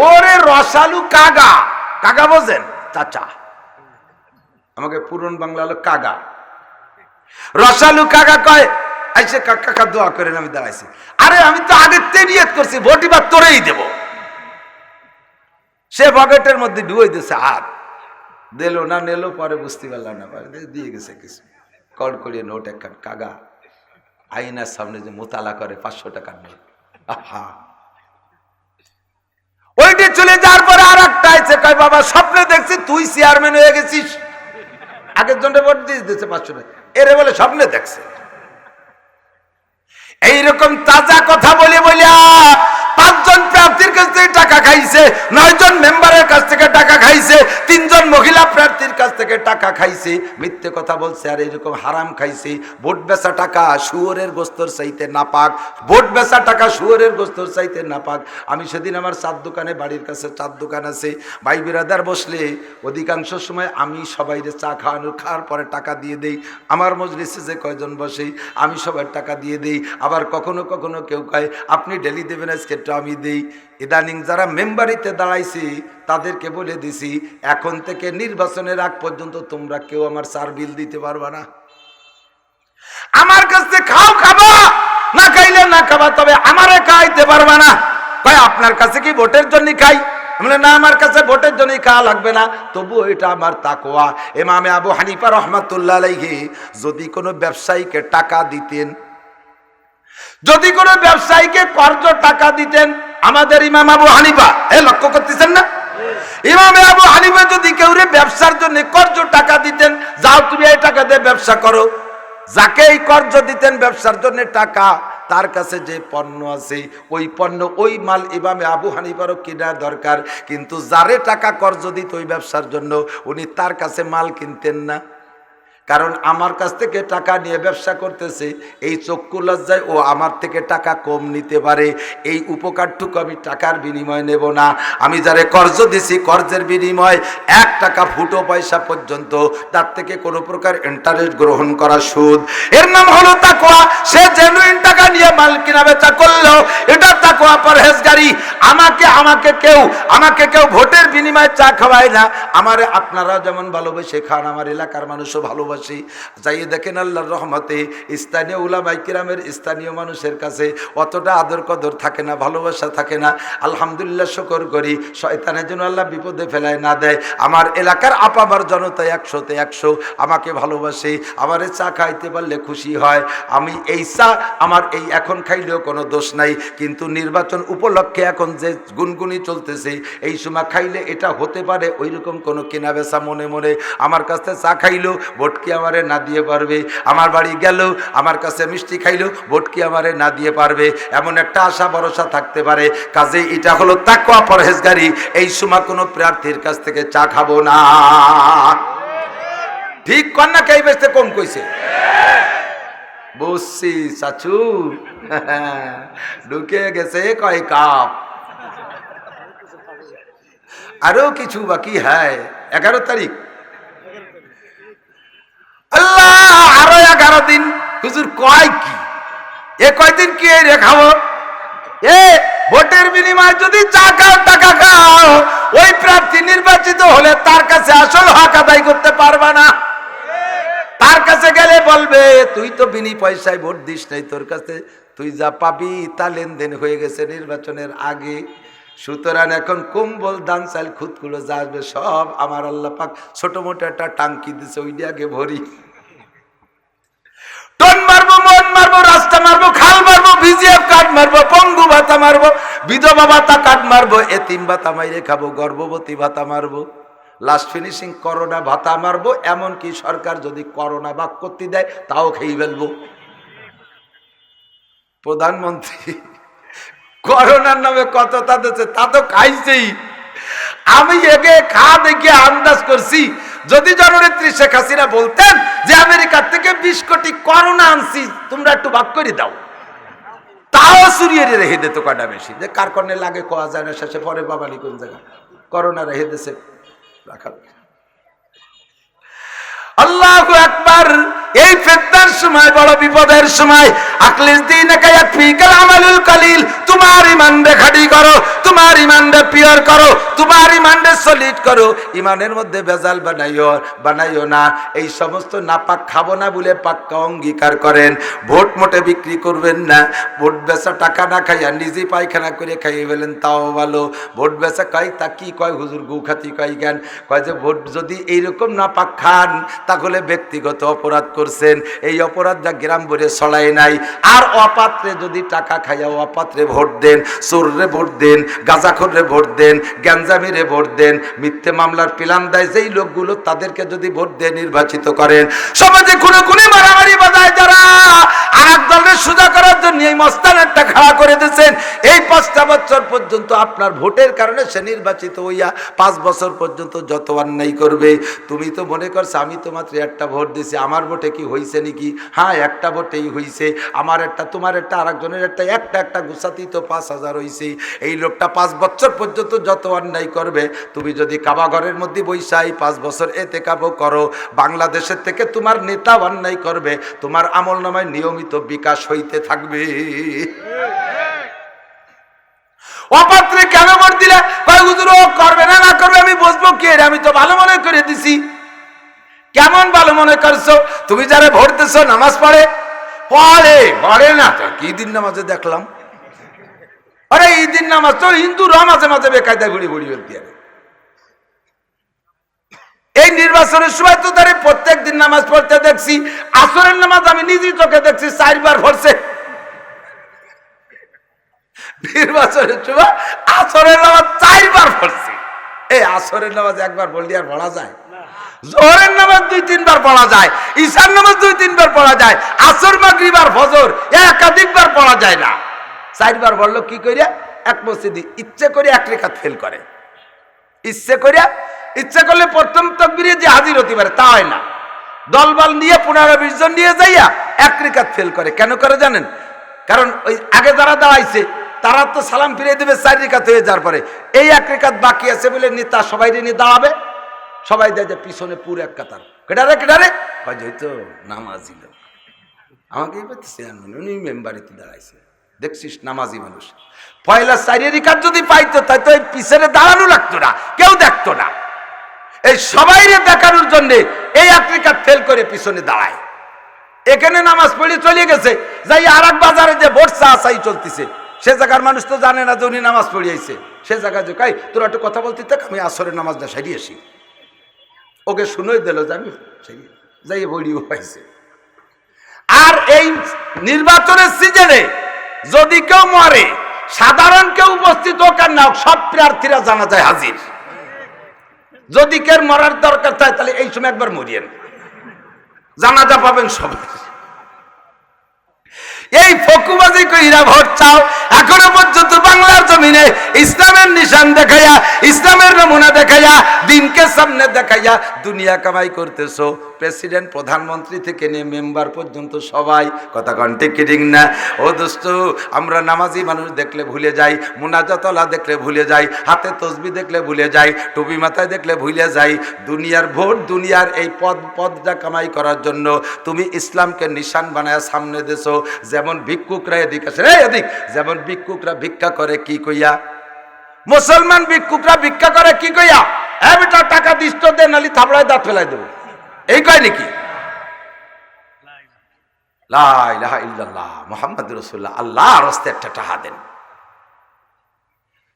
ওরে রসালু কাগা, কাগা বোঝেন? চাচা, আমাকে পুরন বাংলা হলো কাগা। রসালু কাগা কয় আইসে কাকা দোয়া করেন, আমি দাঁড়াইছি। আরে আমি তো আগে নিয়ত করছি ভোট এবার তোরেই দেব। সে পকেটের মধ্যে ডুবাই দিয়েছে, হাত দিল না নিল, পরে বুঝতে পারলাম না, পরে দিয়ে গেছে কিছু কড় করিয়ে নোট একখান। কাগা আইনার সামনে যে মোতালা করে 500 টাকার নোট, আহা ওইটি চলে যাওয়ার পরে আর একটা আইছে, কয় বাবা স্বপ্নে দেখছি তুই চেয়ারম্যান হয়ে গেছিস। আগের জন্য ভোট দিয়ে দিয়েছে 500 টাকা, এরে বলে স্বপ্নে দেখছে। এইরকম তাজা কথা বলে বলিয়া 5 জন প্রার্থীর কাছ থেকে টাকা খাইছে, 9 জন মেম্বারের কাছ থেকে টাকা খাইছে, 3 জন মহিলা প্রার্থীর কাছ থেকে টাকা খাইছে, মিথ্যে কথা বলছে। আর এইরকম হারাম খাইছে। ভোট বেচা টাকা শুয়োরের গোস্তর চাইতে নাপাক, ভোট বেচা টাকা শুয়োরের গোস্তর চাইতে নাপাক। আমি সেদিন আমার চার দোকানে, বাড়ির কাছে 4 দোকান আছে, ভাই বিরাদার বসলে অধিকাংশ সময় আমি সবাইরে চা খাওয়ার পরে টাকা দিয়ে দেই। আমার মজলিসে যে কয়জন বসে আমি সবার টাকা দিয়ে দেই। আবার কখনো কখনো কেউ কয় আপনি ডেলি দেবেন, আজকে আমি দেই। ইদানিং যারা মেম্বারিতে দাঁড়াইছি তাদেরকে বলে দিছি, এখন থেকে নির্বাচনের আগ পর্যন্ত তোমরা কেউ আমার চার বিল দিতে পারবা না। আমার কাছে খাও খাবা, না খাইলে না খাবা, তবে আমারে খাইতে পারবা না। কয় আপনার কাছে কি ভোটের জন্য খাই? বলে না, আমার কাছে ভোটের জন্য খাওয়া লাগবে না, তবু এটা আমার তাকওয়া। ইমামে আবু হানিফা রহমাতুল্লাহ আলাইহি যদি কোনো ব্যবসায়ীকে টাকা দিতেন, যদি কোনো ব্যবসায়ীকে কর্জ টাকা দিতেন, আমাদের ইমাম আবু হানিফা, লক্ষ্য করতেছেন না, ইমামে আবু হানিফা যদি কেউ ব্যবসার জন্য কর্জ টাকা দিতেন, যাও তুমি এই টাকা দিয়ে ব্যবসা করো, যাকে এই কর্জ দিতেন ব্যবসার জন্য টাকা, তার কাছে যে পণ্য আছে ওই পণ্য ওই মাল ইমামে আবু হানিফারও কেনা দরকার। কিন্তু যারে টাকা কর্জ দিত ওই ব্যবসার জন্য, উনি তার কাছে মাল কিনতেন না। কারণ আমার কাছ থেকে টাকা নিয়ে ব্যবসা করতেছে, এই চক্ষু লজ্জায় ও আমার থেকে টাকা কম নিতে পারে, এই উপকারটুকু আমি টাকার বিনিময় নেব না। আমি যারে কর্জ দিছি কর্জের বিনিময় 1 টাকা ফুটো পয়সা পর্যন্ত তার থেকে কোনো প্রকার ইন্টারেস্ট গ্রহণ করা সুদ, এর নাম হলো তাকওয়া। সে জেনুইন টাকা নিয়ে মাল কিনা বেচা করলো, এটা তাকওয়া পরহেজগারি। আমাকে কেউ ভোটের বিনিময়ে চা খাওয়ায় না। আমারে আপনারা যেমন ভালোবেসে খান, আমার এলাকার মানুষও ভালোবাসে। যাই দেখেন আল্লাহর রহমতে স্থানীয় উলামায়ে কিরামের, স্থানীয় মানুষের কাছে অতটা আদর কদর থাকে না, ভালোবাসা থাকে না। আলহামদুলিল্লাহ, শুকর করি, শয়তানের জন্য আল্লাহ বিপদে ফেলায় না দেয়। আমার এলাকার আপামার জনতা 100তে 100 আমাকে ভালোবাসে, আমারে চা খাইতে পারলে খুশি হয়। আমি এই চা আমার এই এখন খাইলেও কোনো দোষ নাই, কিন্তু নির্বাচন উপলক্ষে এখন যে গুনগুনি চলতেছে, এই সময় খাইলে এটা হতে পারে ওইরকম কোনো কেনা বেচা মনে মনে আমার কাছে চা খাইলো ভোট কি আমারে না দিয়ে পারবে, আমার বাড়ি গেল আমার কাছে মিষ্টি খাইলো ভোট কি আমারে না দিয়ে পারবে, এমন একটা আশা ভরসা থাকতে পারে। কাজে এটা হলো তাকওয়া পরহেজগারি। এই সময় কোনো প্রার্থীর কাছ থেকে চা খাবো না। ঠিক কন্যা কে বেচতে কম কইছে? বুঝছি চাচু, ঢুকে গেছে কয় কাপ। আরো কিছু বাকি হ্যায়। 11 তারিখ, আল্লাহ আরো 11 দিন। হুজুর কয় কি এ কয়দিন কি রেখাবো? ভোটের বিনিময়ে যদি চা খাও, টাকা খাও, ওই প্রার্থী নির্বাচিত হলে তার কাছে আসল হক আদায় করতে পারবা না। তার কাছে গেলে বলবে তুই তো বিনি পয়সায় ভোট দিস নাই, তোর কাছে তুই যা পাবি তা লেনদেন হয়ে গেছে নির্বাচনের আগে। সুতরাং এখন কম্বল দান চাল খুদগুলো যা আসবে সব আমার আল্লাহ পাক ছোট মোটো একটা টাঙ্কি দিছে, ওইটা আগে ভরি। টন মারবো, মন মারবো, রাস্তা মারবো, খাল মারবো, ভিজিএফ কার্ড মারবো, পঙ্গু ভাতা মারবো, বিধবা ভাতা কার্ড মারবো, এতিম ভাতা মাইরে খাবো, গর্ভবতী ভাতা মারবো, লাস্ট ফিনিশিং করোনা ভাতা মারবো। এমনকি সরকার যদি করোনা বাক করতে দেয় তাও খেয়ে ফেলবো। প্রধানমন্ত্রী করোনার নামে কত তাদেরছে, তা তো খাইছেই। আমি এগে খা দেখে আন্দাজ করছি, যদি জননেত্রী শেখ হাসিনা বলতেন যে আমেরিকার থেকে 20 কোটি করোনা আনছি, তোমরা একটু ভাগ করে দাও, তাও সুরিয়ে রেখে দিত কটা বেশি। যে কার কর্নে লাগে কোয়া যায় না, শেষে পরে বাবালি কোন জায়গা করোনা রেখে দিছে রাখা। আল্লাহু আকবার। এই ফিতনার সময়, বড় বিপদের সময় আখলিস দীনকা ইয়াকফিকাল আমালুল কালিল, তোমার ঈমানকে খাঁটি করো, তোমার ঈমানকে পিওর করো, তোমার ঈমানকে সলিড করো, ঈমানের মধ্যে ভেজাল বানাইও না। এই সমস্ত নাপাক খাবো না বলে পাক্কা অঙ্গীকার করেন। ভোট মোটে বিক্রি করবেন না। ভোট বেচা টাকা না খাইয়া নিজে পায়খানা করে খাইয়ে ফেলেন, তাও ভালো। ভোট বেচা কয় তা কি কয় হুজুর, গু খাতি কয় জ্ঞান, কয় যে ভোট যদি এইরকম না পাক খান তাহলে ব্যক্তিগত অপরাধ করছেন, এই অপরাধটা গ্রাম ভরে ছড়ায় নাই। আর অপাত্রে যদি টাকা খাইয়া অপাত্রে ভোট দেন, চোররে ভোট দেন, গাঁজাখোররে ভোট দেন, গ্যাঞ্জামিরে ভোট দেন, মিথ্যে মামলার প্ল্যান দেয় যেই লোকগুলো, তাদেরকে যদি ভোট দিয়ে নির্বাচিত করেন, সমাজে কোনো মারামারি বাজায় যারা আর এক দলের সোজা করার জন্য এই মস্তানেরটা খাড়া করে দিয়েছেন, এই 5টা বছর পর্যন্ত আপনার ভোটের কারণে সে নির্বাচিত হইয়া 5 বছর পর্যন্ত যত অন্যায় করবে। তুমি তো মনে করছো আমি তো মাত্র একটা ভোট দিয়েছি, আমার ভোটে কি হয়েছে নাকি? হ্যাঁ, একটা ভোটেই হয়েছে, আমার একটা, তোমার একটা, আরেকজনের একটা গুছাতেই তো 5000 হয়েছে। এই লোকটা 5 বছর পর্যন্ত যত অন্যায় করবে, তুমি যদি কাবা ঘরের মধ্যে বৈশাই 5 বছর এতে কাবো করো, বাংলাদেশের থেকে তোমার নেতা অন্যায় করবে, তোমার আমল নামায় নিয়মিত বিকাশ হইতে থাকবে। অপাত্রে কেন ভোট দিলে? কয় হুজুর ও করবে না, না করবে আমি বুঝবো কি? আমি তো ভালো মনে করে দিছি। কেমন ভালো মনে করছো? তুমি যারা ভোট দিছো নামাজ পড়ে পড়ে না তো? কি দিন নামাজে দেখলাম? আরে ঈদিন নামাজ তো হিন্দুরা মাঝে মাঝে বেকায়দায় ঘুরি বলতে। এই নির্বাচনের সময় তো তারা প্রত্যেক দিন নামাজ পড়তে দেখছি। আসরের নামাজ আমি নিজেই চোখে দেখছি 4 বার পড়ছে। নির্বাচনের সময় আসরের নামাজ 4 বার পড়ছে। এই আসরের নামাজ একবার পড়লে আর পড়া যায়? জোহরের নামাজ 2-3 বার পড়া যায়, ঈশার নামাজ 2-3 বার পড়া যায়, আসর মাগরিব আর ফজর একাধিকবার পড়া যায় না। 4 বার পড়লো কি করে? এক মসজিদে ইচ্ছে করে 1 রাকাত ফেল করে, ইচ্ছে করলে প্রথম তাকবীরে যে হাজির হতে পারে তা হয় না। দলবল নিয়ে 15-20 জন নিয়ে যাইয়া 1 রাকাত ফেল করে। কেন করে জানেন? কারণ ওই আগে যারা দাঁড়াইছে তারা তো সালাম ফিরিয়ে দেবে 4 রাকাত হয়ে যাওয়ার পরে, এই 1 রাকাত বাকি আছে বলে নেতা সবাই নিয়ে দাঁড়াবে, সবাই দেয় যে পিছনে পুরো 1 কাতার। কেডারে হয়তো নামাজি লোক, আমাকে উনি মেম্বারিতে দাঁড়াইছে, দেখছিস নামাজি মানুষ। পয়লা 4 রাকাত যদি পাইতো তাই তো এই পিছনে দাঁড়ানো লাগতো না, কেউ দেখতো না। এই সবাই দেখানোর জন্য এই 1 রাকাত ফেল করে পিছনে দাঁড়ায়। এখানে নামাজ পড়ে চলে গেছে, যাই আর এক বাজারে যে ভোট চাই চলতেছে, সে জায়গার মানুষ তো জানে না যে উনি নামাজ পড়িয়েছে। সে জায়গায় যে কাই তোরা একটু কথা বলতে থাক, আমি আসরের নামাজটা সারিয়েছি। ওকে শুনেই দিল যে আমি যাই বড়িও পাইছে। আর এই নির্বাচনের সিজনে যদি কেউ মরে, সাধারণ কেউ উপস্থিত হোক আর না হোক, সব প্রার্থীরা জানা যায় হাজির। যদি কেউ মরার দরকার থাকে তাহলে এই সময় একবার মরিয়েন, জানাজা পাবেন সবাই। এই ফকুবাজি কইরা ভোট চাও, এখনো পর্যন্ত বাংলার জমিনে ইসলামের নিশান দেখাইয়া, ইসলামের নমুনা দেখাইয়া, দিনকে সামনে দেখাইয়া দুনিয়া কামাই করতেছো। প্রেসিডেন্ট, প্রধানমন্ত্রী থেকে নিয়ে মেম্বার পর্যন্ত সবাই, কথা কন ঠিক কি ঠিক না? ও দোস্ত, আমরা নামাজি মানুষ দেখলে ভুলে যাই, মুনাজাতলা দেখলে ভুলে যাই, হাতে তসবি দেখলে ভুলে যাই, টুপি মাথায় দেখলে ভুলে যাই। দুনিয়ার ভোট, দুনিয়ার এই পদটা কামাই করার জন্য তুমি ইসলামকে নিশান বানায় সামনে দেছো। যেমন ভিক্ষুকরা এদিক আছে, এদিক, যেমন ভিক্ষুকরা ভিক্ষা করে কি কইয়া, মুসলমান ভিক্ষুকরা ভিক্ষা করে কি কইয়া, এ বেটা টাকা দিস তো দে, নালি থাবড়ায় দাঁত ফেলাই দেবো, এই কয় নাকি? লা ইলাহা ইল্লাল্লাহ মুহাম্মাদুর রাসূলুল্লাহ, আল্লাহর রাস্তায় একটা টাকা দেন।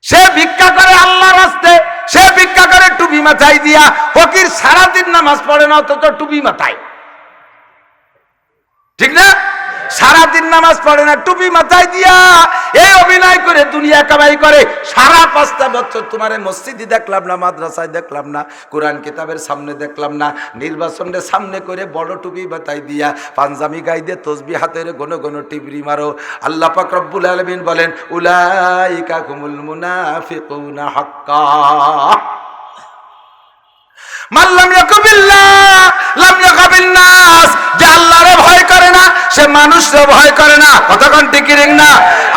সে ভিক্ষা করে আল্লাহর রাস্তায়, সে ভিক্ষা করে টুপি মাথায় দিয়া। ফকির সারাদিন নামাজ পড়ে না, অথচ টুপি মাথায়, ঠিক না? সারাদিন নামাজ পড়ে না, টুপি মাথায় দিয়া এই অভিনয় করে দুনিয়া কামাই করে। সারা 5টা বছর তোমার মসজিদে দেখলাম না, মাদ্রাসায় দেখলাম না, কোরআন কিতাবের সামনে দেখলাম না। নির্বাচনের সামনে করে বড় টুপি মাথায় দিয়া, পাঞ্জাবি গায়ে দিয়ে তসবি হাতের ঘন ঘন টিবরি মারো। আল্লাহ পাক রব্বুল আলামিন বলেন, উলাইকা হুমুল মুনাফিকুনা হাক্কা মান লাম ইয়াকুবিল্লাহ লাম ইয়াকুবিন নাস। যে আল্লাহরে ভয় করে না, সে মানুষরে ভয় করে না। কতক্ষণ টিকিরিং না?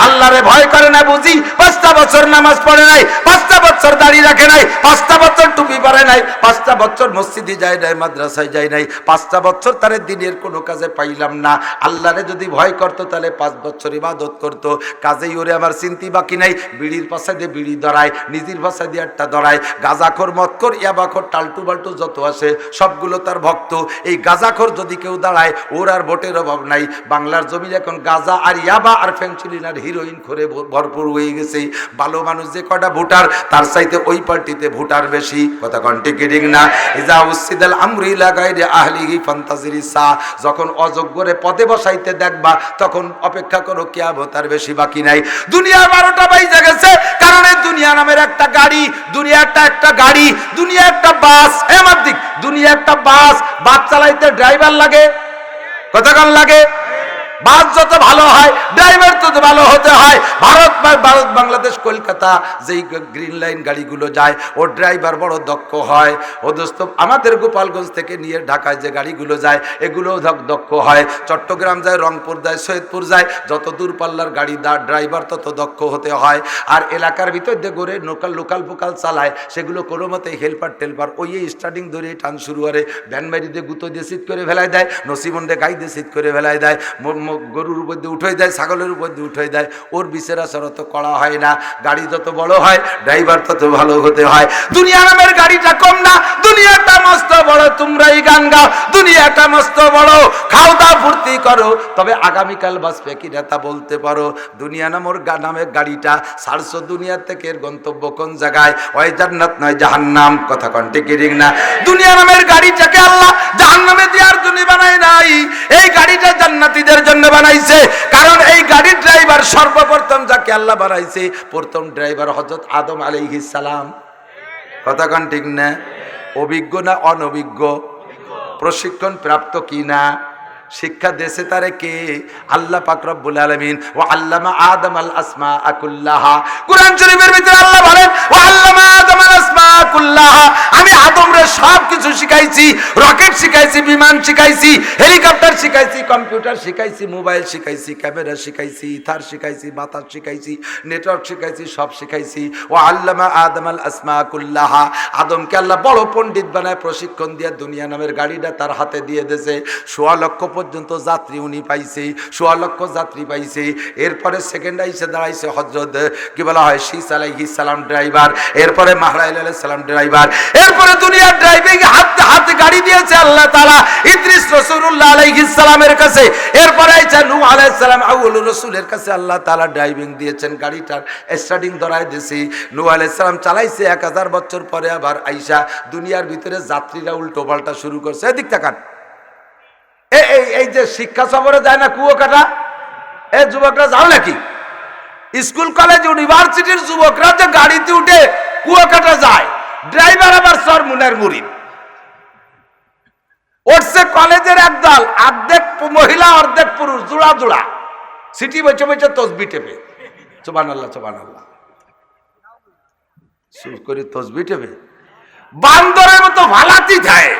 আল্লাহরে ভয় করে না বুঝি 5টা বছর নামাজ পড়ে নাই, 5টা বছর দাড়ি রাখে নাই, 5টা বছর টুপি পরে নাই, 5টা বছর মসজিদে যায় নাই, মাদ্রাসায় যায় নাই, 5টা বছর তারে দিনের কোনো কাজে পাইলাম না। আল্লাহরে যদি ভয় করতো তাহলে 5 বছর ইবাদত করতো। কাজেই ওরে আমার চিন্তি বাকি নাই। বিড়ির পাশে দিয়ে বিড়ি ধরায়, নিজের পাশে দিয়ে একটা ধরায়, গাঁজাখোর মদখোর ইয়াবাখোর টালটু বাল্টু যত আসে সবগুলো তার ভক্ত। এই গাঁজাখোর যদি কেউ দাঁড়ায় ওর আর ভোটের অভাব নাই। বাংলার জমি এখন গাঁজা আর ইয়াবা আর ফেন্সিলিন আর হিরোইন করে ভরপুর হয়ে গেছে। ভালো মানুষ যে কটা ভোটার তার চাইতে ওই পার্টিতে ভোটার বেশি। কথা কন্টিকিডিং না? ইজা উসিদাল আমরি লাগাইরে আহলিহি ফান্তাজিরি সা, যখন অযোগ্যরে পদে বসাইতে দেখবা তখন অপেক্ষা করো কিয়ামত আর বেশি বাকি নাই। দুনিয়া 12টা বাইজে গেছে, কারণ এই দুনিয়া নামের একটা গাড়ি, দুনিয়া একটা গাড়ি, দুনিয়া একটা বাস। আমার দিক দুনিয়া একটা বাস, বাস চালাইতে ড্রাইভার লাগে। কতক্ষণ লাগে? বাস যত ভালো হয় ড্রাইভার তত ভালো হতে হয়। ভারত বাংলাদেশ কলকাতা যেই গ্রিন লাইন গাড়িগুলো যায় ও ড্রাইভার বড় দক্ষ হয়। ও দোস্ত আমাদের গোপালগঞ্জ থেকে নিয়ে ঢাকায় যে গাড়িগুলো যায় এগুলো দক্ষ হয়। চট্টগ্রাম যায়, রংপুর যায়, সৈয়দপুর যায়, যত দূর পাল্লার গাড়ি ড্রাইভার তত দক্ষ হতে হয়। আর এলাকার ভিতর দিয়ে গড়ে লোকাল ফোকাল চালায় সেগুলো কোনো মতে হেল্পার টেলপার ওই স্টার্টিং ধরে টান শুরু করে, ভ্যান বাড়ি দিয়ে গুঁতো দিয়ে সিট করে ফেলায় দেয়, নসিমন্ডে গাই দিয়ে সিট করে ফেলায় দেয়, গরুর উপর দিয়ে উঠে দেয়, ছাগলের উপর দিয়ে উঠে দেয়। ওর বিচার আচার অত করা হয় না। গাড়ি যত বড় হয় ড্রাইভার তত ভালো হতে হয়। দুনিয়া নামের গাড়িটা কম না, দুনিয়াটা মস্ত বড়। তোমরাই গান গাও, দুনিয়াটা মস্ত বড়, খাও দাও ফুর্তি করো, তবে আগামীকাল বাঁচবে কিনা তা বলতে পারো। দুনিয়া নামের গাড়িটা ছাড়ছো দুনিয়া থেকে, এর গন্তব্য কোন জায়গায়? ওই জান্নাত নয় জাহান্নাম। কথা কন্টিকিরিং না? দুনিয়া নামের গাড়িটাকে আল্লাহ জাহান্নামে দেওয়ার জন্য বানায় নাই, এই গাড়িটা জান্নাতীদের জন্য বানাইছে। কারণ এই গাড়ির ড্রাইভার সর্বপ্রথম যাকে আল্লাহ বানাইছে, প্রথম ড্রাইভার হযরত আদম আলাইহিস সালাম। কথা কোন ঠিক না? অভিজ্ঞ না অনভিজ্ঞ? প্রশিক্ষণ প্রাপ্ত কি না? শিক্ষা দেশে তারে কে? আল্লাহ পাক রব্বুল আলামিন। ওয়া আল্লামা আদম আল আসমাআ কুল্লাহা। কুরআন শরীফের ভিতরে আল্লাহ বলেন ওয়া আল্লামা আদম আল আসমাআ কুল্লাহা, আমি আদমরে সব কিছু শিখাইছি। রকেট শিখাইছি, বিমান শিখাইছি, হেলিকপ্টার শিখাইছি, কম্পিউটার শিখাইছি, মোবাইল শিখাইছি, ক্যামেরা শিখাইছি, ইথার শিখাইছি, বাতাস শিখাইছি, নেটওয়ার্ক শিখাইছি, সব শিখাইছি। ওয়া আল্লামা আদম আল আসমাআ কুল্লাহা, আদমকে আল্লাহ বড় পণ্ডিত বানায় প্রশিক্ষণ দিয়ে দুনিয়া নামের গাড়িটা তার হাতে দিয়ে দিয়েছে। 16 লক্ষ পর্যন্ত যাত্রী উনি পাইছে, 16 লক্ষ যাত্রী পাইছে। এরপরে সেকেন্ড আইসে দাঁড়াইছে হযরত কি বলা হয় শীস আলাইহিস সালাম ড্রাইভার, এরপরে মাহরাইল আলাইহিস সালাম ড্রাইভার, এরপরে দুনিয়ার ড্রাইভিং হাতে হাতে গাড়ি দিয়েছে আল্লাহ তাআলা ইদ্রিস রাসূলুল্লাহ আলাইহিস সালামের কাছে। এরপরে আইসা নূহ আলাইহিস সালাম আউয়ালুর রাসূলের কাছে আল্লাহ তাআলা ড্রাইভিং দিয়েছেন, গাড়িটার স্টার্টিং ধরায় দিয়েছে। নূহ আলাইহিস সালাম চালাইছে 1000 বছর পরে আবার আইসা দুনিয়ার ভিতরে যাত্রীরা উল্টো পাল্টা শুরু করছে। এদিক তাকান, এই যে শিক্ষা সফরে যায় না কুয়াকাটা, এই যুবকরা যাও নাকি? স্কুল কলেজ ইউনিভার্সিটির যুবকরা যে গাড়িতে উঠে কুয়াকাটা যায়, ড্রাইভার আবার চরমুনের মুরিদ। উঠছে কলেজের একদল, অর্ধেক মহিলা অর্ধেক পুরুষ, জোড়া জোড়া সিটি বসে বসে তসবি টেপে সুবহানাল্লাহ সুবহানাল্লাহ শুরু করে তসবি টেপে বান্দরের মতো ভালাতি থাকে।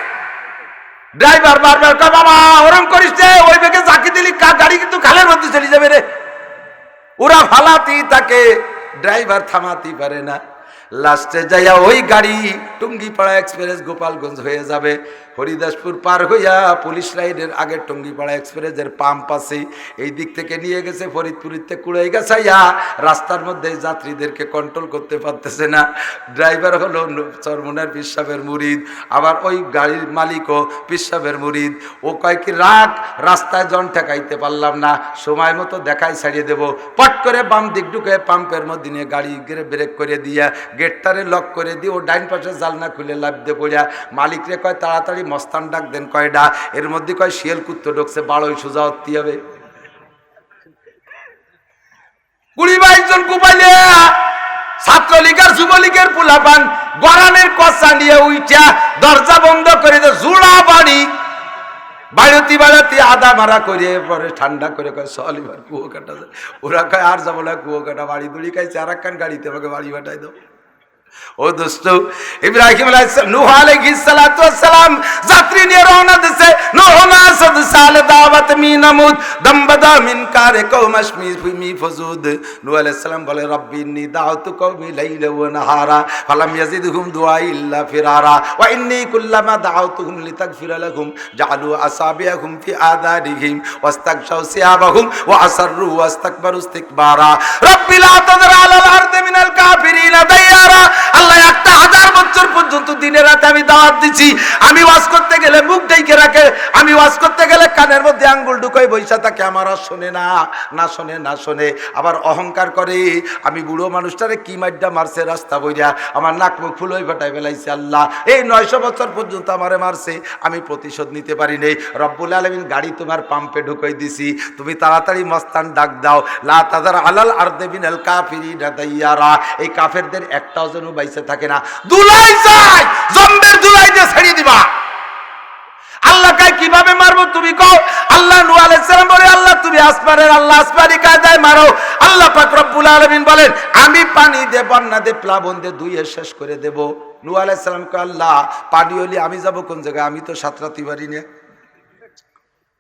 ড্রাইভার বারবার কয় বাবা ওরম করিস রে, ওই বেগে জাকি দিলি গাড়ি কিন্তু খালের মধ্যে চলে যাবে রে। ওরা ফালাতি তাকে, ড্রাইভার থামাতে পারে না। লাস্টে যাইয়া ওই গাড়ি টুঙ্গিপাড়া এক্সপ্রেস গোপালগঞ্জ হয়ে যাবে। হরিদাসপুর পার হইয়া পুলিশ লাইনের আগে টুঙ্গিপাড়া এক্সপ্রেসের পাম্প আছে, এই দিক থেকে নিয়ে গেছে ফরিদপুরিতে কুড়াই গেছাইয়া। রাস্তার মধ্যে যাত্রীদেরকে কন্ট্রোল করতে পারতেছে না। ড্রাইভার হলো চরমুনার পীর সাহেবের মুরিদ, আবার ওই গাড়ির মালিকও পীর সাহেবের মুরিদ। ও কয় কি রাখ, রাস্তায় জন ঠেকাইতে পারলাম না, সময় মতো দেখাই ছাড়িয়ে দেবো। পট করে বাম দিক ঢুকে পাম্পের মধ্যে নিয়ে গাড়ি ব্রেক করে দিয়া গেটটারে লক করে দিয়ে ও ডাইন পাশে জালনা খুলে লাভ দিয়ে পড়িয়া মালিকরে কয় তাড়াতাড়ি মস্তান ডাক দেন কয়ডা। এর মধ্যে কয় শিয়াল কুত্তো ঢুকছে, বাড়ই সোজা হতে হবে। 20-22 জন কুপাইলে ছাত্রলীগ আর যুবলীগের পোলাপান গরানের কচা নিয়ে উইটা দরজা বন্ধ করে দে, জোড়া বাড়ি বাড়তি আদা মারা করে পরে ঠান্ডা করে কয় চল এবার কুয়োকাটা। ওরা কয় আর যাবো না কুয়োকাটা, বাড়ি দড়ি খাইছে আর একখান গাড়িতে আমাকে বাড়ি বাটাই দাও। ও দোস্ত, ইব্রাহিম আলাইহিস সালাম, নূহ আলাইহিস সালাতু ওয়াস সালাম যাত্রী নিয়ে রওনা দিছে। নূহ নাসাদ সালে দাওয়াত মিনামুদ দমবাদা মিন কারে কওমাশমি মি ফজুদ। নূহ আলাইহিস সালাম বলে, রব্বি ইন্নী দাউতু কওমি লাইলা ওয়া নাহারা ফালাম ইয়াজিদহুম দুআই ইল্লা ফিরারা ওয়া ইন্নী কুল্লামা দাউতুহুম লিতাগফিরা লাহুম জাআলু আসাবিয়াহুম ফি আযানিহিম ওয়াস্তাগশাউ সিয়াবাহুম ওয়া আসররু ওয়াস্তাকবারু ইস্তিকবারা। রব্বি লা তাযর আলাল আরদি মিনাল কাফিরিনা দাইয়ারা। আল্লাহ 1000 বছর পর্যন্ত দিনে রাতে আমি দাওয়াত দিছি। আমি ওয়াজ করতে গেলে মুখ ঢেকে রাখে, আমি ওয়াজ করতে গেলে কানের মধ্যে আঙ্গুল ঢুকাই বৈশা থাকে, আমার আর শোনে না, না শোনে না শোনে। আবার অহংকার করে, আমি বুড়ো মানুষটারে কি মাইডা মারছে রাস্তা বইরা, আমার নাক মুখ ফুলই ফাটাই ফেলাইছে। আল্লাহ এই 900 বছর পর্যন্ত আমারে মারছে, আমি প্রতিশোধ নিতে পারি নাই। রব্বুল আলামিন গাড়ি তোমার পাম্পে ঢুকাই দিছি, তুমি তাড়াতাড়ি মস্তান ডাক দাও, লা তাযার আলাল আরদি মিনাল কাফিরিনা দাইয়ারা। এই কাফেরদের একটাও যেন বাইসে থাকে না। দুলাই যায়, জম্বের দুলাই দিয়ে ছেড়ে দিবা। আল্লাহ কাই কিভাবে মারবো তুমি কও? আল্লাহ নূহ আলাইহিস সালাম বলে, আল্লাহ তুমি আসমানের আল্লাহ, আসমানি কায়দায় মারো। আল্লাহ পাক রব্বুল আলামিন বলেন, আমি পানি দিয়ে বন্যা দিয়ে প্লাবন দিয়ে ধুয়ে শেষ করে দেব। নূহ আলাইহিস সালাম কয়, আল্লাহ পানি হলে আমি যাব কোন জায়গায়? আমি তো সাঁতরাতে পারি না।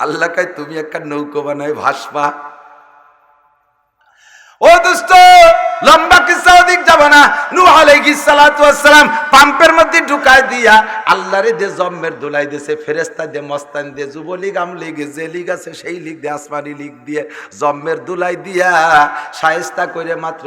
আল্লাহ কাই তুমি একটা নৌকো বানায় ভাসবা। ও দোস্ত, লম্বা কিসা ওদিক যাব না। নূহ আলাইহিস সালাতু ওয়াস সালাম পাম্পের মধ্যে ঢুকায় দিয়া আল্লাহরে যে জম্মের দুলাই দিয়েছে, ফেরেশতা দিয়ে মস্তান দিয়ে যুবলীগ আমলীগ যে লীগ আছে সেই লীগ দিয়ে আসমানি লীগ দিয়ে জম্মের দুলাই দিয়া শায়েস্তা করে মাত্র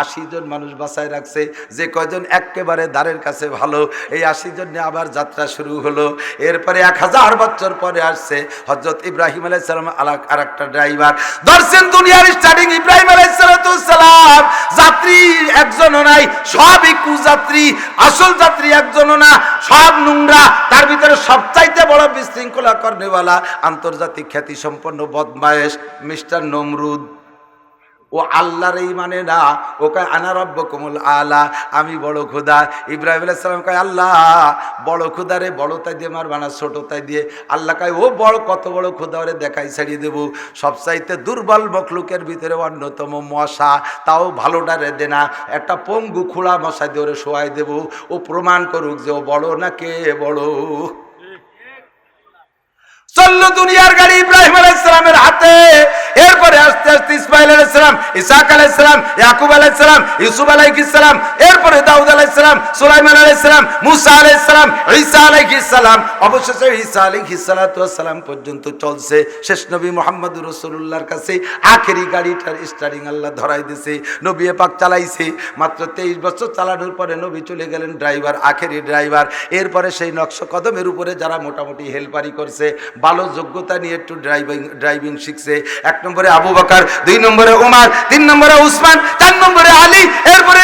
80 জন মানুষ বাঁচায় রাখছে। যে কয়জন একেবারে দ্বারের কাছে ভালো, এই 80 জন নিয়ে আবার যাত্রা শুরু হলো। এরপরে 1000 বছর পরে আসছে হযরত ইব্রাহিম আলাইহিস সালাম আরেকটা ড্রাইভার ধরছেন। দুনিয়ার স্টার্টিং ইব্রাহিম আলাইহিস সালাম, যাত্রী একজনও নাই, সবই কুযাত্রী। আসল যাত্রী একজনও না, সব নোংরা। তার ভিতরে সবচাইতে বড় বিশৃঙ্খলা করনেওয়ালা, আন্তর্জাতিক খ্যাতি সম্পন্ন বদমায়েশ মিস্টার নমরুদ। ও আল্লাহর এই মানে না, ও কয় আনা রব্বুকুমুল আলা, আমি বড় খোদা। ইব্রাহিম আলাইহিস সালাম কয়, আল্লাহ বড় খোদারে বড় তাই দিয়ে মারবা না, ছোট তাই দিয়ে? আল্লাহ কয়, ও বড়, কত বড় খোদা, ওরে দেখাই ছাড়িয়ে দেবো। সবচাইতে দুর্বল মখলুকের ভিতরে অন্যতম মশা, তাও ভালোটারে দে না, একটা পঙ্গু খোড়া মশা দিয়ে ওরে শোয়াই দেবো। ও প্রমাণ করুক যে ও বড় না কে বড়। চললো দুনিয়ার গাড়ি ইব্রাহিম আলাইহিস সালামের হাতে। এরপরে আস্তে আস্তে ইসমাইল আলাইহিস সালাম, ইসহাক আলাইহিস সালাম, ইয়াকুব আলাইহিস সালাম, ইউসুফ আলাইহিস সালাম, এরপরে দাউদ আলাইহিস সালাম, সুলাইমান আলাইহিস সালাম, মুসা আলাইহিস সালাম, ঈসা আলাইহিস সালাম, অবশেষে ঈসা আলাইহিস সালাতু ওয়াস সালাম পর্যন্ত চলছে। শেষ নবী মুহাম্মদুর রাসূলুল্লাহর কাছে আখেরি গাড়িটার স্টিয়ারিং আল্লাহ ধরাই দিয়েছে, নবী পাক চালাইছে। মাত্র 23 বছর চালানোর পরে নবী চলে গেলেন ড্রাইভার, আখেরি ড্রাইভার। এরপরে সেই নকশ কদমের উপরে যারা মোটামুটি হেলপারি করছে, ভালো যোগ্যতা নিয়ে একটু ড্রাইভিং শিখছে। 1 নম্বরে আবু বকর, 2 নম্বরে ওমর, 3 নম্বরে উসমান, 4 নম্বরে আলী, এরপরে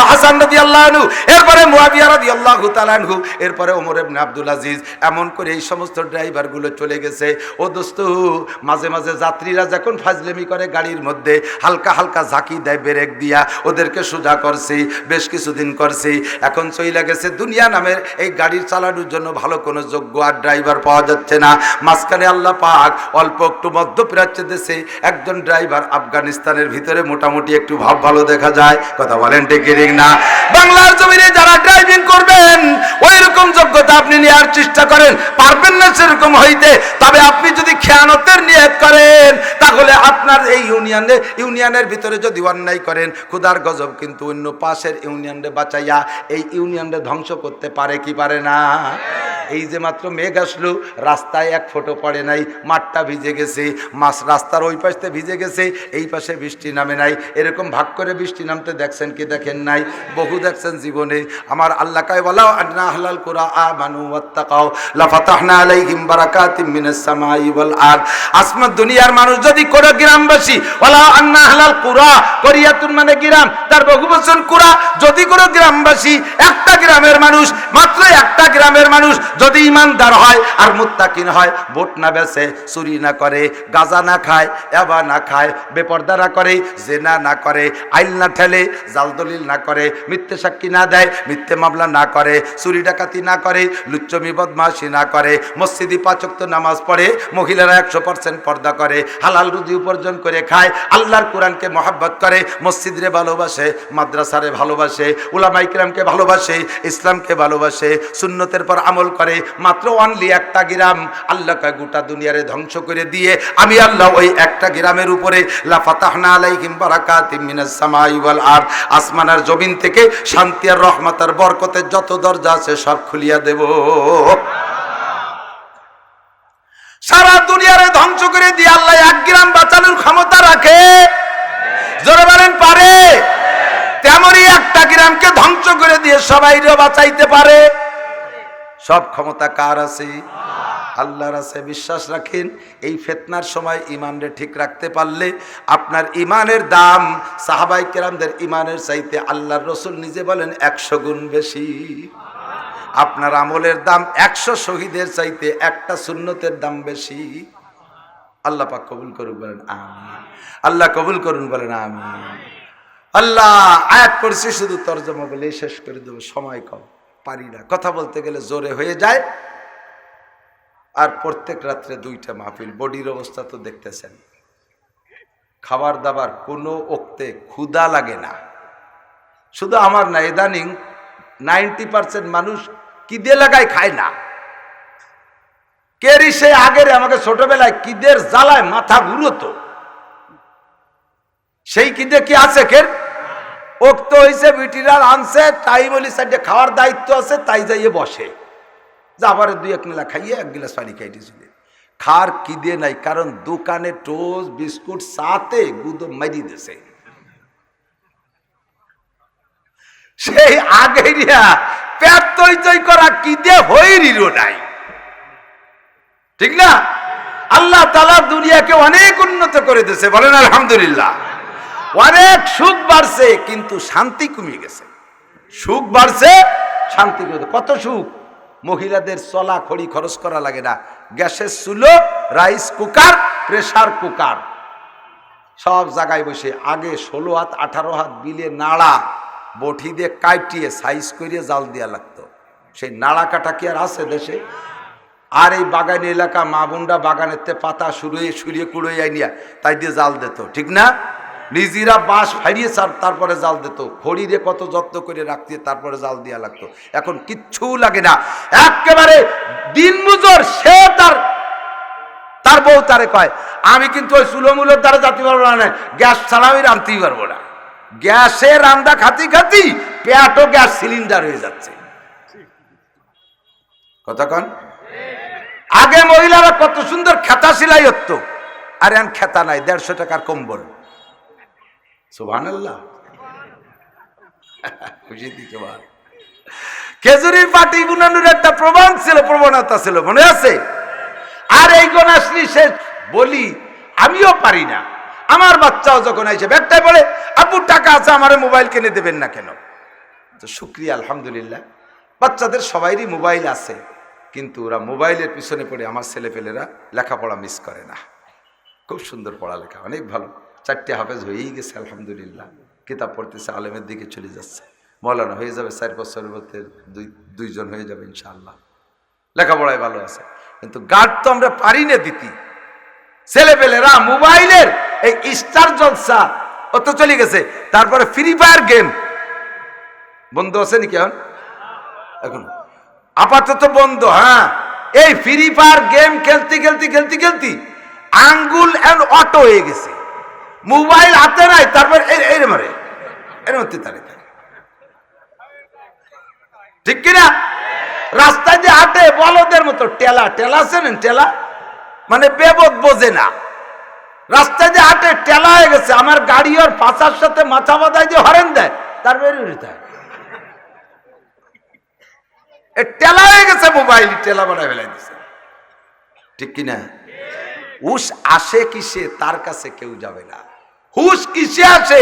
হাসান রাদিয়াল্লাহু আনহু, এরপরে মুয়াবিয়া রাদিয়াল্লাহু তাআলা আনহু, এরপরে ওমর ইবনে আব্দুল আজিজ। এমন করে এই সমস্ত ড্রাইভারগুলো চলে গেছে। ও দোস্ত, মাঝে মাঝে যাত্রীরা যখন ফাজলেমি করে গাড়ির মধ্যে হালকা হালকা ঝাঁকি দেয় ব্রেক দিয়া, ওদেরকে সোজা করছি, বেশ কিছুদিন করছি। এখন চইলা গেছে দুনিয়া নামের এই গাড়ি চালানোর জন্য ভালো কোনো যোগ্য আর ড্রাইভার পাওয়া যাচ্ছে না। মাঝখানে আল্লাহ পাক অল্প একটু মধ্যপ্রাচ্য দেশে একজন ড্রাইভার, আফগানিস্তানের ভিতরে মোটামুটি একটু ভাব ভালো দেখা যায়। কথা বলেন ঠিক না? বাংলার জমিনে যারা ড্রাইভিং করবেন, ওই রকম যোগ্যতা আপনি নেওয়ার চেষ্টা করেন, পারবেন না সেরকম হইতে। তবে আপনি যদি খেয়ানতের নিয়ত করেন, তাহলে আপনার এই ইউনিয়নের ভিতরে যদি অন্যায় করেন, খোদার গজব কিন্তু অন্য পাশের ইউনিয়নে বাঁচাইয়া এই ইউনিয়নে ধ্বংস করতে পারে কি পারে না? এই যে মাত্র মেঘ আসলো, রাস্তায় 1 ফোঁটা পড়ে নাই, মাঠটা ভিজে গেছে, রাস্তার ওই পাশে ভিজে গেছে, এই পাশে বৃষ্টি নামে নাই। এরকম ভাগ করে বৃষ্টি নামতে দেখছেন কি দেখেন নাই? বহু দেখছেন জীবনে। আমার আল্লাহ কয়, ওয়ালাউ আন্না আহলাল কুরা আমানু ওয়াত্তাকাউ লাফাতাহনা আলাইহিম বারাকাতিম মিনাস সামাই ওয়াল আরদ। আসমান দুনিয়ার মানুষ যদি কোন গ্রামবাসী, ওয়ালাউ আন্না আহলাল কুরা, করিয়াতুন মানে গ্রাম, তার বহুবচন কুরা, যদি কোন গ্রামবাসী, একটা গ্রামের মানুষ, মাত্র একটা গ্রামের মানুষ যদি ইমানদার হয় আর মুত্তাকিন হয়, ভোট না বেচে, চুরি না করে, গাঁজা না খায়, এবা না খায়, বেপর্দা না করে, জেনা না করে, আইল না ঠেলে, জাল দলিল না করে, মিথ্যে সাক্ষী না দেয়, মিথ্যে মামলা না করে, চুরি ডাকাতি না করে, লুচ্চমি বদমাশি না করে, মসজিদে 5 ওয়াক্ত নামাজ পড়ে, মহিলারা 100% পর্দা করে, হালাল রুজি উপার্জন করে খায়, আল্লাহর কোরআনকে মহব্বত করে, মসজিদরে ভালোবাসে, মাদ্রাসারে ভালোবাসে, উলামায়ে কিরামকে ভালোবাসে, ইসলামকে ভালোবাসে, সুন্নতের পর আমল করে, মাত্র অনলি একটা গ্রাম আল্লাহকে গোটা দুনিয়ারে ধ্বংস করে দিয়ে আমি আল্লাহ ওই একটা গ্রামের উপরে লা ফাতাহনা আলাইহিম বারাকাতিম মিনাস সামাই ওয়াল আরদ, আসমান আর জমিন থেকে শান্তি আর রহমত আর বরকতের যত দরজা আছে সব খুলিয়া দেব। সারা দুনিয়ারে ধ্বংস করে দিয়ে আল্লাহ এক গ্রাম বাঁচানোর ক্ষমতা রাখে, জোরে বলেন পারে? তেমনই একটা গ্রামকে ধ্বংস করে দিয়ে সবাইরে বাঁচাইতে পারে। সব ক্ষমতা কার আছে? আল্লাহর আছে। বিশ্বাস রাখেন, এই ফিতনার সময় ইমানরে ঠিক রাখতে পারলে আপনার ইমানের দাম সাহাবায়ে কেরামদের ইমানের চাইতে আল্লাহর রাসূল নিজে বলেন 100 গুণ বেশি। আপনার আমলের দাম 100 শহীদের চাইতে একটা সুন্নতের দাম বেশি। আল্লাহ পাক কবুল করুন, বলেন আমিন। আল্লাহ কবুল করুন, বলেন আমিন। আল্লাহ আয়াত করছি, শুধু তরজমা বলে শেষ করে দেব, সময় কম, পারি না, কথা বলতে গেলে জোরে হয়ে যায়। আর প্রত্যেক রাত্রে 2টা মাহফিল, বডির অবস্থা তো দেখতেছেন, খাবার দাবার কোনো ওক্তে ক্ষুধা লাগে না। শুধু আমার না, ইদানিং 90% মানুষ কিদে লাগায় খায় না। কেরি সে আগের আমাকে ছোটবেলায় কিদের জ্বালায় মাথা ঘুরতো, সেই কিদে কি আছে কের ওক্ত হয়েছে, বিটিরা আনছে, তাই বলি সাইডে খাওয়ার দায়িত্ব আছে, তাই যাইয়ে বসে, আবার 2-1 মেলা খাইয়ে 1 গিলাস পানি খাইতেছিল। খার কিদে নাই, কারণ দোকানে টোস্ট বিস্কুট সাথে গুদো মারি দিছে। সেই আগে পেট তৈ করা কিদে হইরিরও নাই, ঠিক না? আল্লাহ তাআলা দুনিয়াকে অনেক উন্নত করে দিয়েছে, বলেন আলহামদুলিল্লাহ। অনেক সুখ বাড়ছে, কিন্তু শান্তি কমে গেছে। সুখ বাড়ছে, শান্তি কমে। কত সুখ! মহিলাদের চলা খড়ি খরচ করা লাগে না, গ্যাসের চুলো, রাইস কুকার, প্রেসার কুকার, সব জায়গায় বসে। আগে 16 হাত 18 হাত বিলে নাড়া বটি দিয়ে কাটিয়ে সাইজ করিয়ে জাল দেওয়া লাগতো। সেই নাড়া কাটা কি আর আছে দেশে? আর এই বাগানি এলাকা মা বোনরা বাগানের পাতা সুরিয়ে কুড়িয়ে আইনিয়া তাই দিয়ে জাল দিত, ঠিক না? নিজেরা বাঁশ ফাইরিয়ে তারপরে জাল দিত, খড়িরে কত যত্ন করে রাখতে, তারপরে জাল দেওয়া লাগতো। এখন কিচ্ছু লাগে না, একেবারে দিন মজুর। সে তার বউ তারে কয়, আমি কিন্তু ওই চুলোমুলোর দ্বারা যাতে পারবো না, গ্যাস ছাড়া আমি রাঁধতেই পারবো না। গ্যাসে রান্না খাতি খাতি পেটও গ্যাস সিলিন্ডার হয়ে যাচ্ছে। কথা কন? আগে মহিলারা কত সুন্দর খেতা সেলাই হতো, আর এখন খেতা নাই, 150 টাকার কম্বল। সুবহানাল্লাহ। খুশি দিকে বল। খেজুরির পাটি বুনানোর একটা প্রবণতা ছিল, মনে আছে? আর এই গুণ আসলি সে বলি আমিও পারি না। আমার বাচ্চাও যখন আইছে ব্যাগটাই বলে, আপু টাকা আছে, আমার মোবাইল কিনে দেবেন না কেন? তো শুকরিয়া, আলহামদুলিল্লাহ, বাচ্চাদের সবাইরই মোবাইল আছে, কিন্তু ওরা মোবাইলের পিছনে পড়ে আমার ছেলেপেলেরা লেখাপড়া মিস করে না। খুব সুন্দর পড়ালেখা, অনেক ভালো। 4টে হাফেজ হয়েই গেছে আলহামদুলিল্লাহ, কিতাব পড়তেছে, আলেমের দিকে চলে যাচ্ছে, মৌলানা হয়ে যাবে 4 বছরের মধ্যে, 2 জন হয়ে যাবে ইনশাআল্লাহ। লেখাপড়ায় ভালো আছে, কিন্তু গার্ড তো আমরা পারি না দিতি। ছেলেপেলেরা মোবাইলের এই স্টার জলসা অত চলে গেছে। তারপরে ফ্রি ফায়ার গেম বন্ধ আছে নাকি এখন? আপাতত বন্ধ। হ্যাঁ, এই ফ্রি ফায়ার গেম খেলতে আঙ্গুল এন্ড অটো হয়ে গেছে, মোবাইল হাতে নাই, তারপর মারে এর মধ্যে তারিখ, ঠিক কিনা? রাস্তায় যে হাঁটে বলদের মতো, টেলা আছেন, টেলা মানে বেবদ বোঝে না, রাস্তায় যে হাঁটে টেলা হয়ে গেছে। আমার গাড়ি ওর পাশার সাথে মাথা বাঁধায় দিয়ে হরেন দেয়, তার বেরিয়ে টেলা হয়ে গেছে, মোবাইল টেলা বানায় ফেলাই দিছে, ঠিক কিনা? হুশ আসে কিসে? তার কাছে কেউ যাবে না। হুশ কিসে আসে?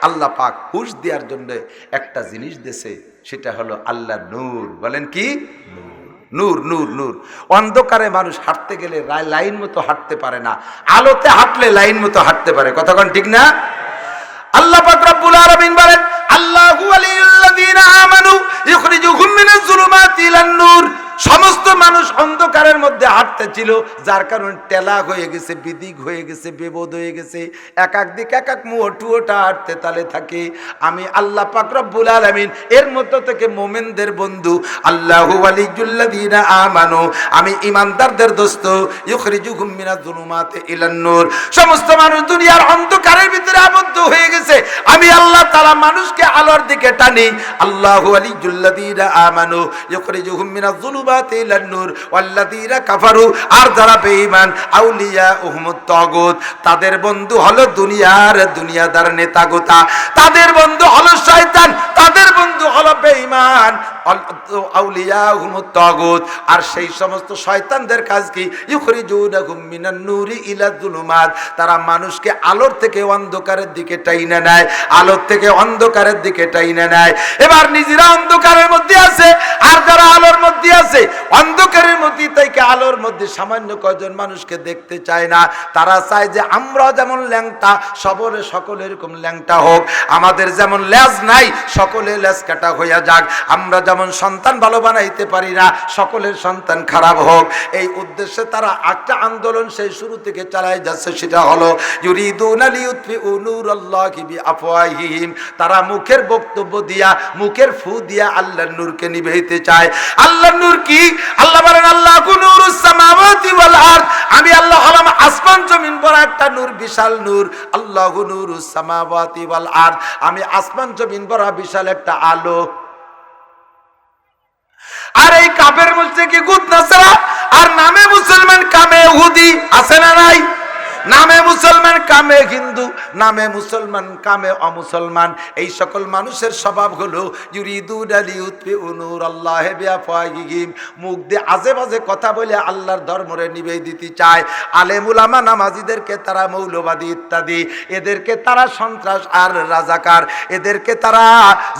আল্লাহ পাক হুশ দেওয়ার জন্য একটা জিনিস দিয়েছে, সেটা হলো আল্লাহ নূর। বলেন কি? নূর। নূর নূর নূর। অন্ধকারে মানুষ হাঁটতে গেলে লাইন মতো হাঁটতে পারে না, আলোতে হাঁটলে লাইন মতো হাঁটতে পারে। কতক্ষণ ঠিক না? আল্লাহ পাক রব্বুল আলামিন বলেন, আল্লাহু ওয়ালিয়ুল্লাযীনা আমানু ইখরিজুহুম মিনাজ যুলুমাতি ইলান নূর। সমস্ত মানুষ অন্ধকারের মধ্যে হাঁটতেছিল, যার কারণে টেলা হয়ে গেছে, বিদিক হয়ে গেছে, বেবোধ হয়ে গেছে, এক এক দিক এক এক মুহূর্তে হাঁটতে তালে থাকে। আমি আল্লাহ পাক রব্বুল আলামিন এর মধ্য থেকে মোমেনদের বন্ধু, আল্লাহু ওয়ালিয়ুল্লাযীনা আমানু, আমি ইমানদারদের দোস্ত, ইখরিজুহুম মিনাজ যুলুমাতি ইলান নূর। সমস্ত মানুষ দুনিয়ার অন্ধকারের ভিতরে আবদ্ধ হয়ে গেছে, আমি আল্লাহ তাআলা মানুষকে আলোর দিকে টানি। আল্লাহু ওয়ালিয়ুল্লাযীনা আমানু ইখরিজুহুম মিনাজ যুলুমাতি ইলান নূর ওয়াল্লাযীনা কাফারু, আর যারা বেঈমান, আউলিয়াউহুমুত তাগুত, তাদের বন্ধু হলো দুনিয়াদার নেতাগোতা, তাদের বন্ধু হলো শয়তান, তাদের বন্ধু হলো বেঈমান, আউলিয়াউহুমুত তাগুত। আর সেই সমস্ত শয়তানদের কাজ কি? ইখরিজুনাহুম মিনান নূরি ইলা যুলুমাত, তারা মানুষকে আলোর থেকে অন্ধকারের দিকে টাইনা নেয়, আলোর থেকে অন্ধকারের দিকে টাইনা নেয়। এবার নিজেরা অন্ধকারের মধ্যে আছে, আর যারা আলোর মধ্যে আছে, অন্ধকারের মধ্যে থেকে আলোর মধ্যে সামান্য কয়জন মানুষকে দেখতে চায় না। তারা চায় যে আমরা যেমন ল্যাংটা, সকলে এরকম ল্যাংটা হোক, আমাদের যেমন লেজ নাই সকলে লেজ কাটা হইয়া যাক, আমরা যেমন সন্তান ভালো বানাইতে পারি না সকলের সন্তান খারাপ হোক। এই উদ্দেশ্যে তারা একটা আন্দোলন সেই শুরু থেকে চালায় যাচ্ছে, সেটা হলো ইউরিদুনা লিইউতফিউ নূরাল্লাহি বিআফওয়াহিহিম। তারা মুখের বক্তব্য দিয়া, মুখের ফু দিয়া আল্লাহর নূরকে নিভাইতে চায়। আল্লাহর নূর কি? আল্লাহ বলেন, আল্লাহু নূরুস সামাওয়াতি ওয়াল আরদ, আমি আল্লাহ হলাম আসমান জমিন বড় একটা নূর, বিশাল নূর। আল্লাহু নূরুস সামাওয়াতি ওয়াল আরদ, আমি আসমান জমিন বড় বিশাল একটা আলো। আর এই কাফের মুশরিক ইহুদ নাসারা, আর নামে মুসলমান কামে ইহুদি আছে না নাই? নামে মুসলমান কামে হিন্দু, নামে মুসলমান কামে অমুসলমান। এই সকল মানুষের স্বভাব হলো ইউরিদুনা লিইউতফিউ নূরাল্লাহি বিআফওয়াহিহিম, মুখ দিয়ে আজে বাজে কথা বলে আল্লাহর ধর্মরে নিভে দিতে চায়। আলেম উলামা নামাজীদেরকে তারা মৌলবাদী ইত্যাদি, এদেরকে তারা সন্ত্রাস আর রাজাকার, এদেরকে তারা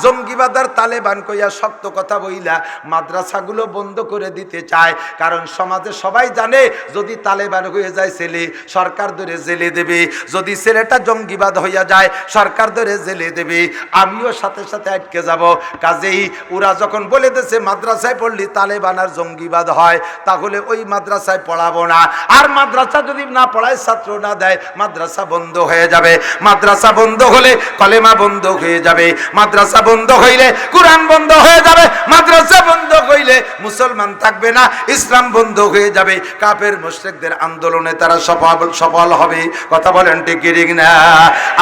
জঙ্গিবাদ আর তালেবান কইয়া শক্ত কথা বইলা মাদ্রাসাগুলো বন্ধ করে দিতে চায়। কারণ সমাজে সবাই জানে যদি তালেবান হয়ে যায় ছেলে, সরকার ধরে জেলে দেবে, যদি ছেলেটা জঙ্গিবাদ হইয়া যায় সরকার ধরে জেলে দেবে, আমিও সাথে সাথে আটকে যাব। কাজেই ওরা যখন বলে দিয়েছে মাদ্রাসায় পড়লি তালেবান আর জঙ্গিবাদ হয়, তাহলে ওই মাদ্রাসায় পড়াবো না। আর মাদ্রাসা যদি না পড়ায়, ছাত্র না দেয়, মাদ্রাসা বন্ধ হয়ে যাবে। মাদ্রাসা বন্ধ হলে কলেমা বন্ধ হয়ে যাবে, মাদ্রাসা বন্ধ হইলে কোরআন বন্ধ হয়ে যাবে, মাদ্রাসা বন্ধ হইলে মুসলমান থাকবে না, ইসলাম বন্ধ হয়ে যাবে। কাফের মুশরিকদের আন্দোলনে তারা সফল হবে। কথা বলেন ঠিক ঠিক না?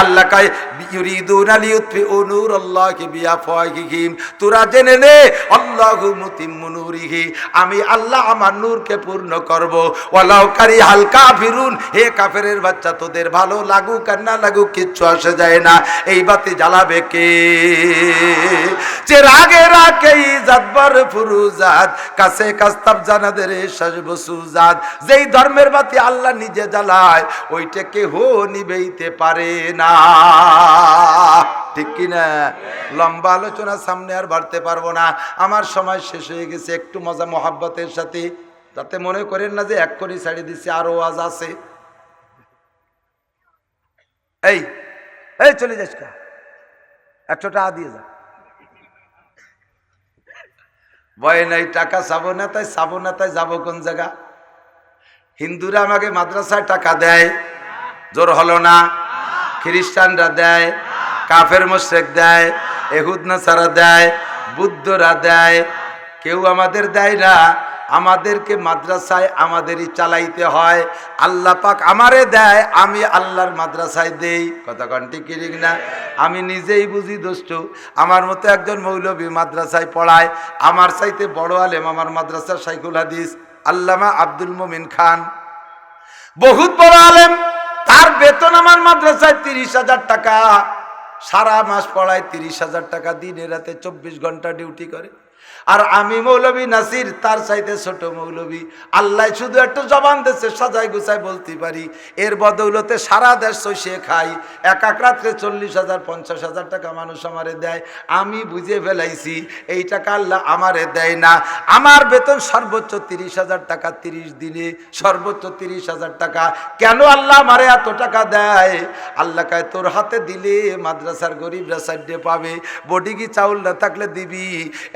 আল্লাহ কয় ইউরিদুনা লিইউতফিউ নূরাল্লাহি বিআফওয়াহিহিম, তোরা জেনে নে আল্লাহু মুতিম্মু নূরিহি, আমি আল্লাহ আমার নূরকে পূর্ণ করব। ওয়ালাউ কারিহাল কাফিরুন, হে কাফেরের বাচ্চা, তোদের ভালো লাগুক আর না লাগুক কিচ্ছু আসে যায় না। এই বাতি জ্বালাবে কে? চেরাগে রাখেই জাতবার ফুরুজাত, কাছে কাস্তাব জানাদের সাজব সুজাত। যেই ধর্মের বাতি আল্লাহ নিজে জ্বালায়, ওইটা কেহ নিভাইতে পারে না। ঠিক কিনা? লম্বা আলোচনা সামনে আর বাড়তে পারবো না, আমার সময় শেষ হয়ে গেছে। একটু মজা মোহাব্বতের সাথে, যাতে মনে করেন না যে এক করে ছাড়িয়ে দিচ্ছে, আরো আওয়াজ আছে। এই এই চলে যাস কা, 100 টাকা দিয়ে যা। ভয় নাই, টাকা চাবো না তাই যাবো কোন জায়গা? হিন্দুরা আমাকে মাদ্রাসায় টাকা দেয়, জোর হলো না? খ্রিস্টানরা দেয়, কাফের মুশরিক দেয়, ইহুদ নাসারা দেয়, বুদ্ধরা দেয়, কেউ আমাদের দেয় না। আমাদেরকে মাদ্রাসায় আমাদেরই চালাইতে হয়। আল্লাহ পাক আমারে দেয়, আমি আল্লাহর মাদ্রাসায় দেই। কথা কন ঠিক ঠিক না? আমি নিজেই বুঝি দোষ্ট। আমার মতো একজন মৌলবী মাদ্রাসায় পড়ায়, আমার চাইতে বড় আলেম আমার মাদ্রাসার শাইখুল হাদিস আল্লামা আব্দুল মুমিন খান, বহুত বড় আলেম। তার বেতন আমার মাদ্রাসায় 30,000 টাকা, সারা মাস পড়ায় 30,000 টাকা, দিনে রাতে 24 ঘন্টা ডিউটি করে। আর আমি মৌলভী নাসির তার চাইতে ছোট মৌলভী। আল্লাহ শুধু একটু জবান দিচ্ছে, সাজাই গুছাই বলতে পারি। এর বদৌলতে সারা দেশ সইষে খাই। এক এক রাত্রে 40,000 50,000 টাকা মানুষ আমারে দেয়। আমি বুঝে ফেলাইছি এই টাকা আল্লাহ আমারে দেয় না। আমার বেতন সর্বোচ্চ 30,000 টাকা, 30 দিনে সর্বোচ্চ 30,000 টাকা। কেন আল্লাহ আমারে এত টাকা দেয়? আল্লাহ কয় তোর হাতে দিলে মাদ্রাসার গরিবরা সাইডে পাবে, বডিগি চাউল না থাকলে দিবি।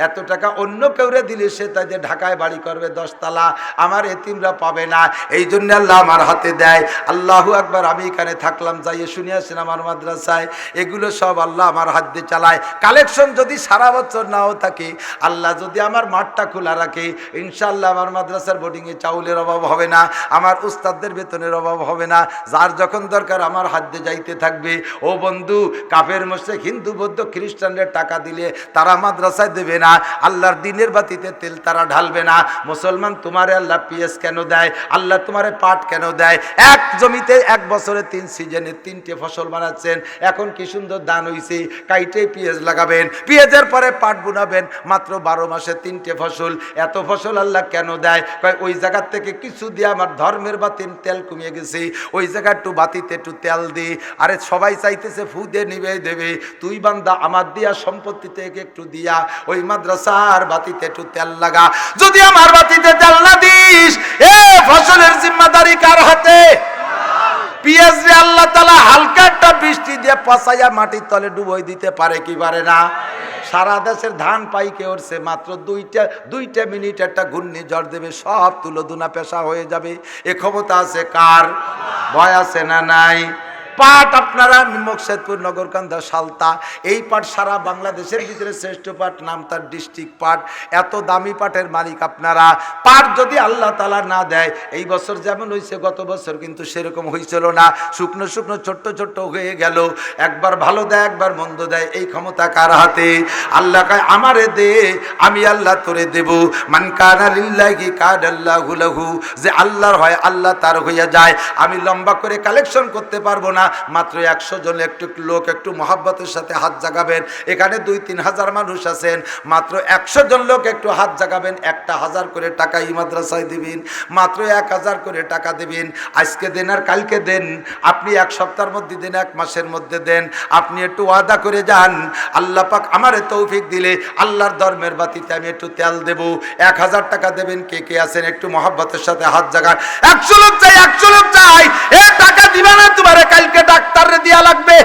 এত টাকা অন্য কেউরে দিলে সে তাদের ঢাকায় বাড়ি করবে 10 তলা, আমার এতিমরা পাবে না। এই জন্য আল্লাহ আমার হাতে দেয়। আল্লাহু আকবার। আমি এখানে থাকলাম, যাইয়ে শুনে আসেন আমার মাদ্রাসায়, এগুলো সব আল্লাহ আমার হাত দিয়ে চালায়। কালেকশন যদি সারা বছর নাও থাকে, আল্লাহ যদি আমার মাঠটা খোলা রাখে, ইনশাআল্লাহ আমার মাদ্রাসার বোর্ডিংয়ে চাউলের অভাব হবে না, আমার উস্তাদদের বেতনের অভাব হবে না। যার যখন দরকার আমার হাত দিয়ে যাইতে থাকবে। ও বন্ধু, কাফের মুশরিক হিন্দু বৌদ্ধ খ্রিস্টানদের টাকা দিলে তারা মাদ্রাসায় দেবে না, আল্লাহর দিনের বাতিতে তেল তারা ঢালবে না। মুসলমান, তোমারে আল্লাহ পিএস কেন দেয়? আল্লাহ তোমারে পাট কেন দেয়? এক জমিতে এক বছরে 3 সিজনে 3টে ফসল বানাচ্ছেন, এখন কি সুন্দর ধান হইছে, কাইটে পিএস লাগাবেন, পিএজের পরে পাট বুনাবেন, মাত্র 12 মাসে 3টে ফসল। এত ফসল আল্লাহ কেন দেয়? কয় ওই জায়গার থেকে কিছু দিয়ে আমার ধর্মের বাতির তেল কমিয়ে গেছে, ওই জায়গা একটু বাতিতে একটু তেল দি। আরে সবাই চাইতেছে ফু দিয়ে নিবে দেবে, তুই বান্দা আমার দিয়া সম্পত্তি থেকে একটু দিয়া ওই মাদ্রাসার বাতিতে একটু তেল লাগা। যদি আমার বাতিতে তেল না দিস, এ ফসলের জিম্মাদারি কার হাতে? পিএস রে আল্লাহ তাআলা হালকা একটা বৃষ্টি দিয়ে পচাইয়া মাটির তলে ডুবই দিতে পারে কি পারে না? সারা দেশের ধান পাইকে উঠছে, মাত্র দুইটা মিনিট একটা ঘূর্ণিঝড় দেবে, সব তুলোধুনা পেশা হয়ে যাবে। এ ক্ষমতা আছে কার? ভয় আছে না নাই? পাট আপনারা মোকশেদপুর, নগরকান্দা, সালতা, এই পাট সারা বাংলাদেশের ভিতরে শ্রেষ্ঠ পাট, নাম তার ডিস্ট্রিক্ট পাট। এত দামি পাটের মালিক আপনারা। পাট যদি আল্লাহ তাআলা না দেয়, এই বছর যেমন হয়েছে গত বছর কিন্তু সেরকম হয়েছিল না, শুকনো শুকনো ছোট্ট ছোট্ট হয়ে গেল। একবার ভালো দেয়, একবার মন্দ দেয়। এই ক্ষমতা কার হাতে? আল্লাহ কয় আমারে দে, আমি আল্লাহ তোরে দেব। মান কানা লিল্লাহি কানাল্লাহু লাহু, যে আল্লাহর হয় আল্লাহ তার হইয়া যায়। আমি লম্বা করে কালেকশন করতে পারবো না, মাত্র 100 জন একটু লোক একটু মহাব্বতের সাথে হাত জাগাবেন। এখানে 2-3 হাজার মানুষ আছেন, মাত্র 100 জন লোক একটু হাত জাগাবেন, 1000 করে টাকা এই মাদ্রাসায় দিবেন, মাত্র 1000 করে টাকা দিবেন। আজকে দেন আর কালকে দেন, আপনি 1 সপ্তাহের মধ্যে দেন, 1 মাসের মধ্যে দেন, আপনি একটু ওয়াদা করে যান, আল্লাহ পাক আমারে তৌফিক দিলে আল্লাহর ধর্মের বাতিতে আমি একটু তেল দেব। 1000 টাকা দেবেন। কে কে আছেন একটু মহাব্বতের সাথে হাত জাগান। 100 লোক চাই, 100 লোক চাই। এ টাকা দিবা না তোমারে কালকে ডাক্তাররে দেয়া লাগবে,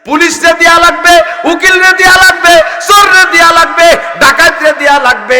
পুলিশরে দেয়া লাগবে, উকিলরে দেয়া লাগবে, চোররে দেয়া লাগবে, ডাকাতরে দেয়া লাগবে।